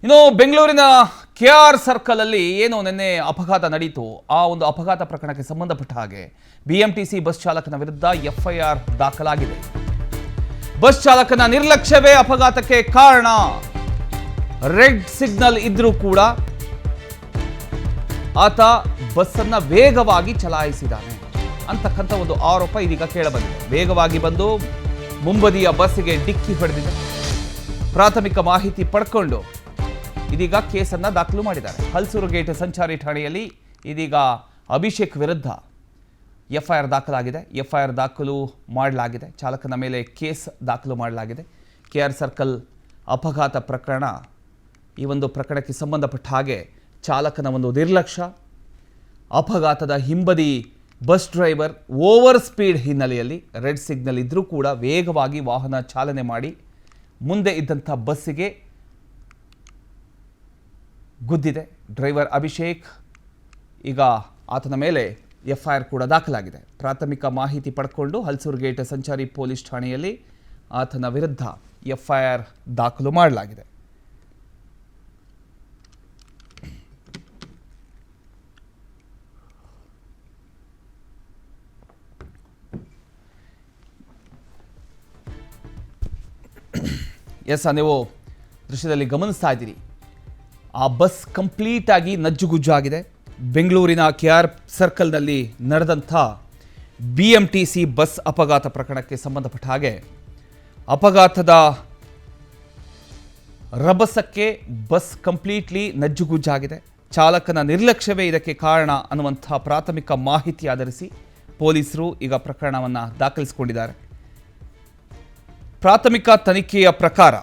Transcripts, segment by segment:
ಇನ್ನು ಬೆಂಗಳೂರಿನ K R circle ಅಲ್ಲಿ ಏನು ನಿನ್ನೆ ಅಪಘಾತ ನಡೆಯಿತು ಆ ಒಂದು ಅಪಘಾತ ಪ್ರಕರಣಕ್ಕೆ ಸಂಬಂಧಪಟ್ಟ ಹಾಗೆ ಬಿಎಂಟಿಸಿ ಬಸ್ ಚಾಲಕನ ವಿರುದ್ಧ ಎಫ್ಐಆರ್ ದಾಖಲಾಗಿದೆ. ಬಸ್ ಚಾಲಕನ ನಿರ್ಲಕ್ಷ್ಯವೇ ಅಪಘಾತಕ್ಕೆ ಕಾರಣ. ರೆಡ್ ಸಿಗ್ನಲ್ ಇದ್ರೂ ಕೂಡ ಆತ ಬಸ್ ಅನ್ನ ವೇಗವಾಗಿ ಚಲಾಯಿಸಿದ್ದಾನೆ ಅಂತಕ್ಕಂಥ ಒಂದು ಆರೋಪ ಇದೀಗ ಕೇಳಬಂದಿದೆ. ವೇಗವಾಗಿ ಬಂದು ಮುಂಬದಿಯ ಬಸ್ಸಿಗೆ ಡಿಕ್ಕಿ ಹೊಡೆದಿದೆ. ಪ್ರಾಥಮಿಕ ಮಾಹಿತಿ ಪಡ್ಕೊಂಡು ಇದೀಗ ಕೇಸನ್ನು ದಾಖಲು ಮಾಡಿದ್ದಾರೆ. ಹಲಸೂರು ಗೇಟ್ ಸಂಚಾರಿ ಠಾಣೆಯಲ್ಲಿ ಇದೀಗ ಅಭಿಷೇಕ್ ವಿರುದ್ಧ ಎಫ್ಐಆರ್ ದಾಖಲಾಗಿದೆ. ಎಫ್ಐಆರ್ ದಾಖಲು ಮಾಡಲಾಗಿದೆ. ಚಾಲಕನ ಮೇಲೆ ಕೇಸ್ ದಾಖಲು ಮಾಡಲಾಗಿದೆ. ಕೆಆರ್ ಸರ್ಕಲ್ ಅಪಘಾತ ಪ್ರಕರಣ, ಈ ಒಂದು ಪ್ರಕರಣಕ್ಕೆ ಸಂಬಂಧಪಟ್ಟ ಹಾಗೆ ಚಾಲಕನ ಒಂದು ನಿರ್ಲಕ್ಷ್ಯ, ಅಪಘಾತದ ಹಿಂಬದಿ ಬಸ್ ಡ್ರೈವರ್ ಓವರ್ ಸ್ಪೀಡ್ ಹಿನ್ನೆಲೆಯಲ್ಲಿ ರೆಡ್ ಸಿಗ್ನಲ್ ಇದ್ದರೂ ಕೂಡ ವೇಗವಾಗಿ ವಾಹನ ಚಾಲನೆ ಮಾಡಿ ಮುಂದೆ ಇದ್ದಂಥ ಬಸ್ಸಿಗೆ ಗುದ್ದಿದೆ. ಡ್ರೈವರ್ ಅಭಿಷೇಕ್, ಈಗ ಆತನ ಮೇಲೆ ಎಫ್ಐಆರ್ ಕೂಡ ದಾಖಲಾಗಿದೆ. ಪ್ರಾಥಮಿಕ ಮಾಹಿತಿ ಪಡ್ಕೊಂಡು ಹಲಸೂರು ಗೇಟ್ ಸಂಚಾರಿ ಪೊಲೀಸ್ ಠಾಣೆಯಲ್ಲಿ ಆತನ ವಿರುದ್ಧ ಎಫ್ಐಆರ್ ದಾಖಲು ಮಾಡಲಾಗಿದೆ. ಎಸ್, ನೀವು ದೃಶ್ಯದಲ್ಲಿ ಗಮನಿಸ್ತಾ ಇದ್ದೀರಿ, ಆ ಬಸ್ ಕಂಪ್ಲೀಟ್ ಆಗಿ ನಜ್ಜುಗುಜ್ಜಾಗಿದೆ. ಬೆಂಗಳೂರಿನ ಕೆಆರ್ ಸರ್ಕಲ್ನಲ್ಲಿ ನಡೆದಂಥ ಬಿಎಂಟಿಸಿ ಬಸ್ ಅಪಘಾತ ಪ್ರಕರಣಕ್ಕೆ ಸಂಬಂಧಪಟ್ಟ ಹಾಗೆ ಅಪಘಾತದ ರಭಸಕ್ಕೆ ಬಸ್ ಕಂಪ್ಲೀಟ್ಲಿ ನಜ್ಜುಗುಜ್ಜಾಗಿದೆ. ಚಾಲಕನ ನಿರ್ಲಕ್ಷ್ಯವೇ ಇದಕ್ಕೆ ಕಾರಣ ಅನ್ನುವಂಥ ಪ್ರಾಥಮಿಕ ಮಾಹಿತಿ ಆಧರಿಸಿ ಪೊಲೀಸರು ಈಗ ಪ್ರಕರಣವನ್ನು ದಾಖಲಿಸಿಕೊಂಡಿದ್ದಾರೆ. ಪ್ರಾಥಮಿಕ ತನಿಖೆಯ ಪ್ರಕಾರ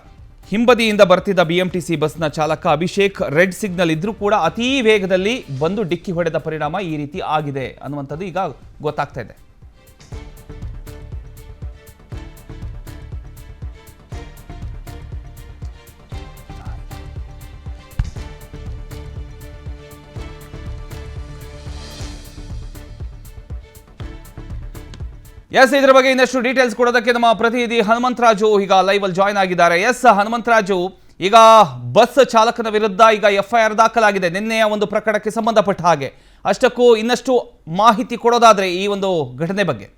ಹಿಂಬದಿಯಿಂದ ಬರ್ತಿದ್ದ ಬಿಎಂಟಿಸಿ ಬಸ್ನ ಚಾಲಕ ಅಭಿಷೇಕ್ ರೆಡ್ ಸಿಗ್ನಲ್ ಇದ್ರೂ ಕೂಡ ಅತೀ ವೇಗದಲ್ಲಿ ಬಂದು ಡಿಕ್ಕಿ ಹೊಡೆದ ಪರಿಣಾಮ ಈ ರೀತಿ ಆಗಿದೆ ಅನ್ನುವಂಥದ್ದು ಈಗ ಗೊತ್ತಾಗ್ತಾ ಇದೆ. ಎಸ್, ಇದರ ಬಗ್ಗೆ ಇನ್ನಷ್ಟು ಡೀಟೇಲ್ಸ್ ಕೊಡೋದಕ್ಕೆ ನಮ್ಮ ಪ್ರತಿನಿಧಿ ಹನುಮಂತರಾಜು ಈಗ ಲೈವ್ ಅಲ್ಲಿ ಜಾಯ್ನ್ ಆಗಿದ್ದಾರೆ. ಎಸ್ ಹನುಮಂತರಾಜು, ಈಗ ಬಸ್ ಚಾಲಕನ ವಿರುದ್ಧ ಈಗ ಎಫ್ಐಆರ್ ದಾಖಲಾಗಿದೆ ನಿನ್ನೆಯ ಒಂದು ಪ್ರಕರಣಕ್ಕೆ ಸಂಬಂಧಪಟ್ಟ ಹಾಗೆ. ಅಷ್ಟಕ್ಕೂ ಇನ್ನಷ್ಟು ಮಾಹಿತಿ ಕೊಡೋದಾದ್ರೆ ಈ ಒಂದು ಘಟನೆ ಬಗ್ಗೆ.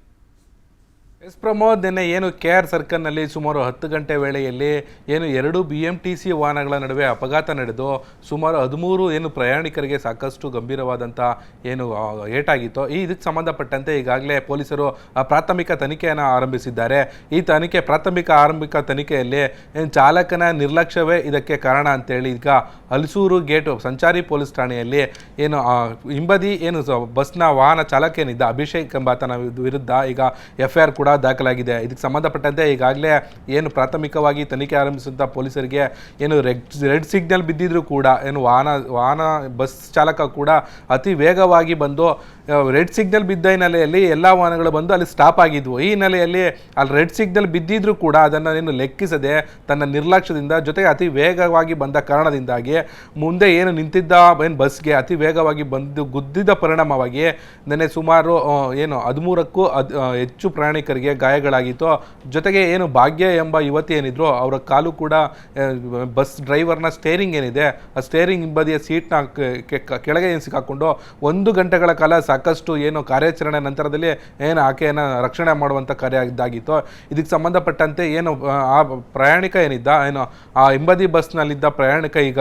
ಎಸ್ ಪ್ರಮೋದ್, ನಿನ್ನೆ ಏನು ಕೆಆರ್ ಸರ್ಕಲ್ನಲ್ಲಿ ಸುಮಾರು 10 ಗಂಟೆ ವೇಳೆಯಲ್ಲಿ ಏನು 2 BMTC ವಾಹನಗಳ ನಡುವೆ ಅಪಘಾತ ನಡೆದು ಸುಮಾರು 13 ಏನು ಪ್ರಯಾಣಿಕರಿಗೆ ಸಾಕಷ್ಟು ಗಂಭೀರವಾದಂಥ ಏನು ಏಟಾಗಿತ್ತು. ಇದಕ್ಕೆ ಸಂಬಂಧಪಟ್ಟಂತೆ ಈಗಾಗಲೇ ಪೊಲೀಸರು ಪ್ರಾಥಮಿಕ ತನಿಖೆಯನ್ನು ಆರಂಭಿಸಿದ್ದಾರೆ. ಈ ಪ್ರಾಥಮಿಕ ತನಿಖೆಯಲ್ಲಿ ಏನು ಚಾಲಕನ ನಿರ್ಲಕ್ಷ್ಯವೇ ಇದಕ್ಕೆ ಕಾರಣ ಅಂತೇಳಿ ಈಗ ಹಲಸೂರು ಗೇಟ್ ಸಂಚಾರಿ ಪೊಲೀಸ್ ಠಾಣೆಯಲ್ಲಿ ಏನು ಹಿಂಬದಿ ಏನು ಬಸ್ನ ವಾಹನ ಚಾಲಕ ಏನಿದ್ದ ಅಭಿಷೇಕ್ ಎಂಬಾತನ ವಿರುದ್ಧ ಈಗ ಎಫ್ಐಆರ್ ಕೂಡ ದಾಖಲಾಗಿದೆ. ಇದಕ್ಕೆ ಸಂಬಂಧಪಟ್ಟಂತೆ ಈಗಾಗಲೇ ಏನು ಪ್ರಾಥಮಿಕವಾಗಿ ತನಿಖೆ ಆರಂಭಿಸಿದಂಥ ಪೊಲೀಸರಿಗೆ ಏನು ರೆಡ್ ಸಿಗ್ನಲ್ ಬಿದ್ದಿದ್ರು ಕೂಡ ಏನು ವಾಹನ ಬಸ್ ಚಾಲಕ ಕೂಡ ಅತಿ ವೇಗವಾಗಿ ಬಂದು ರೆಡ್ ಸಿಗ್ನಲ್ ಬಿದ್ದ ಹಿನ್ನೆಲೆಯಲ್ಲಿ ಎಲ್ಲ ವಾಹನಗಳು ಬಂದು ಅಲ್ಲಿ ಸ್ಟಾಪ್ ಆಗಿದ್ವು. ಈ ಹಿನ್ನೆಲೆಯಲ್ಲಿ ಅಲ್ಲಿ ರೆಡ್ ಸಿಗ್ನಲ್ ಬಿದ್ದಿದ್ರು ಕೂಡ ಅದನ್ನು ಏನು ಲೆಕ್ಕಿಸದೆ ತನ್ನ ನಿರ್ಲಕ್ಷ್ಯದಿಂದ ಜೊತೆಗೆ ಅತಿ ವೇಗವಾಗಿ ಬಂದ ಕಾರಣದಿಂದಾಗಿ ಮುಂದೆ ಏನು ನಿಂತಿದ್ದ ಏನು ಬಸ್ಗೆ ಅತಿ ವೇಗವಾಗಿ ಬಂದು ಗುದ್ದಿದ ಪರಿಣಾಮವಾಗಿ ನೆನ್ನೆ ಸುಮಾರು ಏನು 13ಕ್ಕೂ ಹೆಚ್ಚು ಪ್ರಯಾಣಿಕರಿಗೆ ಗಾಯಗಳಾಗಿತ್ತು. ಜೊತೆಗೆ ಏನು ಭಾಗ್ಯ ಎಂಬ ಯುವತಿ ಏನಿದ್ರು ಅವರ ಕಾಲು ಕೂಡ ಬಸ್ ಡ್ರೈವರ್ನ ಸ್ಟೇರಿಂಗ್ ಏನಿದೆ ಆ ಸ್ಟೇರಿಂಗ್ ಹಿಂಬದಿಯ ಸೀಟ್ನ ಕೆಳಗೆ ಸಿಕ್ಕಾಕೊಂಡು 1 ಗಂಟೆಗಳ ಕಾಲ ಸಾಕಷ್ಟು ಏನು ಕಾರ್ಯಾಚರಣೆ ನಂತರದಲ್ಲಿ ಏನು ಆಕೆಯನ್ನು ರಕ್ಷಣೆ ಮಾಡುವಂಥ ಕಾರ್ಯ ಇದಾಗಿತ್ತು. ಇದಕ್ಕೆ ಸಂಬಂಧಪಟ್ಟಂತೆ ಏನು ಆ ಪ್ರಯಾಣಿಕ ಏನಿದ್ದ ಏನು ಆ ಹಿಂಬದಿ ಬಸ್ನಲ್ಲಿದ್ದ ಪ್ರಯಾಣಿಕ ಈಗ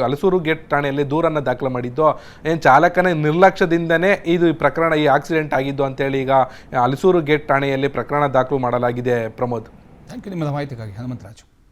ಹಲಸೂರು ಗೇಟ್ ಠಾಣೆಯಲ್ಲಿ ದೂರನ್ನು ದಾಖಲು ಮಾಡಿದ್ದು. ಏನು ಚಾಲಕನ ನಿರ್ಲಕ್ಷ್ಯದಿಂದನೇ ಇದು ಪ್ರಕರಣ ಈ ಆಕ್ಸಿಡೆಂಟ್ ಆಗಿದ್ದು ಅಂತೇಳಿ ಈಗ ಹಲಸೂರು ಗೇಟ್ ಠಾಣೆಯಲ್ಲಿ ಪ್ರಕರಣ ದಾಖಲು ಮಾಡಲಾಗಿದೆ. ಪ್ರಮೋದ್, ಥ್ಯಾಂಕ್ ಯು ನಿಮ್ಮದ ಮಾಹಿತಿಗಾಗಿ ಹನುಮಂತರಾಜು.